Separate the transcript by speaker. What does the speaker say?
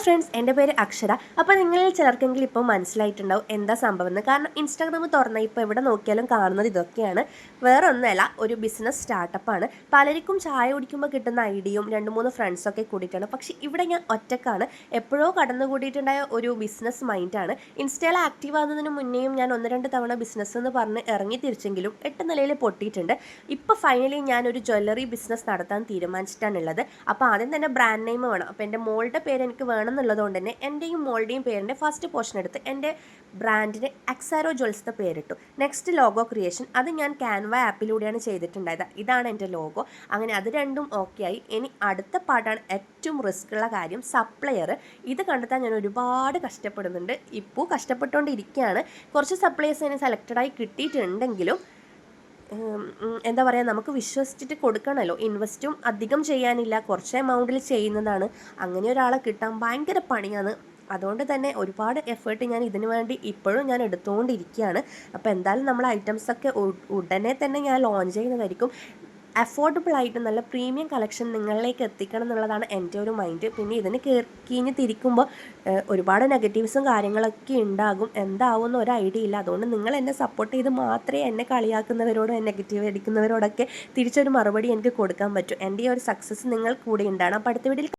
Speaker 1: Friends, എൻ്റെ പേര് അക്ഷര. അപ്പോൾ നിങ്ങളിൽ ചിലർക്കെങ്കിലും ഇപ്പോൾ മനസ്സിലായിട്ടുണ്ടാവും എന്താ സംഭവം എന്ന്. കാരണം ഇൻസ്റ്റാഗ്രാം തുറന്നാൽ ഇപ്പോൾ എവിടെ നോക്കിയാലും കാണുന്നത് ഇതൊക്കെയാണ്. വേറെ ഒന്നുമല്ല, ഒരു ബിസിനസ് സ്റ്റാർട്ടപ്പാണ്. പലർക്കും ചായ കുടിക്കുമ്പോൾ കിട്ടുന്ന ഐഡിയയും 2-3 ഫ്രണ്ട്സൊക്കെ കൂടിയിട്ടാണ്. പക്ഷേ ഇവിടെ ഞാൻ ഒറ്റക്കാണ്. എപ്പോഴോ കടന്നു കൂടിയിട്ടുണ്ടായ ഒരു ബിസിനസ് മൈൻഡാണ്. ഇൻസ്റ്റയിൽ ആക്റ്റീവ് ആകുന്നതിന് മുന്നേയും ഞാൻ 1-2 തവണ ബിസിനസ് എന്ന് പറഞ്ഞ് ഇറങ്ങി തിരിച്ചെങ്കിലും 8 നിലയിൽ പൊട്ടിയിട്ടുണ്ട്. ഇപ്പോൾ ഫൈനലി ഞാനൊരു ജ്വല്ലറി ബിസിനസ് നടത്താൻ തീരുമാനിച്ചിട്ടാണുള്ളത്. അപ്പോൾ ആദ്യം തന്നെ ബ്രാൻഡ് നെയിം വേണം. അപ്പോൾ എൻ്റെ മോളുടെ പേര് എനിക്ക് വേണമെന്നുള്ളതുകൊണ്ട് തന്നെ എൻ്റെയും മോളുടെയും പേരിൻ്റെ ഫസ്റ്റ് പോർഷൻ എടുത്ത് എൻ്റെ ബ്രാൻഡിന് അക്സാരോ ജ്വൽസ് പേരിട്ടു. നെക്സ്റ്റ് ലോഗോ ക്രിയേഷൻ, അത് ഞാൻ ക്യാൻവ ആപ്പിലൂടെയാണ് ചെയ്തിട്ടുണ്ടായത്. ഇതാണ് എൻ്റെ ലോഗോ. അങ്ങനെ അത് രണ്ടും ഓക്കെ ആയി. ഇനി അടുത്ത പാർട്ടാണ് ഏറ്റവും റിസ്ക് ഉള്ള കാര്യം, സപ്ലയർ. ഇത് കണ്ടെത്താൻ ഞാൻ ഒരുപാട് കഷ്ടപ്പെടുന്നുണ്ട്. ഇപ്പോൾ കഷ്ടപ്പെട്ടുകൊണ്ടിരിക്കുകയാണ്. കുറച്ച് സപ്ലയേഴ്സ് അതിന് സെലക്റ്റഡായി കിട്ടിയിട്ടുണ്ടെങ്കിലും എന്താ പറയുക, നമുക്ക് വിശ്വസിച്ചിട്ട് കൊടുക്കണമല്ലോ. ഇൻവെസ്റ്റും അധികം ചെയ്യാനില്ല, കുറച്ച് എമൗണ്ടിൽ ചെയ്യുന്നതാണ്. അങ്ങനെ ഒരാളെ കിട്ടാൻ ഭയങ്കര പണിയാണ്. അതുകൊണ്ട് തന്നെ ഒരുപാട് എഫേർട്ട് ഞാൻ ഇതിനു വേണ്ടി ഇപ്പോഴും ഞാൻ എടുത്തുകൊണ്ടിരിക്കുകയാണ്. അപ്പോൾ എന്തായാലും നമ്മൾ ഐറ്റംസൊക്കെ ഉടനെ തന്നെ ഞാൻ ലോഞ്ച് ചെയ്യുന്നതായിരിക്കും. അഫോർഡബിൾ ആയിട്ട് നല്ല പ്രീമിയം കളക്ഷൻ നിങ്ങളിലേക്ക് എത്തിക്കണം എന്നുള്ളതാണ് എൻ്റെ ഒരു മൈൻഡ്. പിന്നെ ഇതിന് കീഞ്ഞ് തിരിക്കുമ്പോൾ ഒരുപാട് നെഗറ്റീവ്സും കാര്യങ്ങളൊക്കെ ഉണ്ടാകും. എന്താവുമെന്ന് ഒരു ഐഡിയ ഇല്ല. അതുകൊണ്ട് നിങ്ങൾ എന്നെ സപ്പോർട്ട് ചെയ്ത് മാത്രമേ എന്നെ കളിയാക്കുന്നവരോടും നെഗറ്റീവ് അടിക്കുന്നവരോടൊക്കെ തിരിച്ചൊരു മറുപടി എനിക്ക് കൊടുക്കാൻ പറ്റൂ. എൻ്റെ ഈ ഒരു സക്സസ് നിങ്ങൾ കൂടെ ഉണ്ടാണ്. അപ്പോൾ അടുത്ത വീഡിയോയിൽ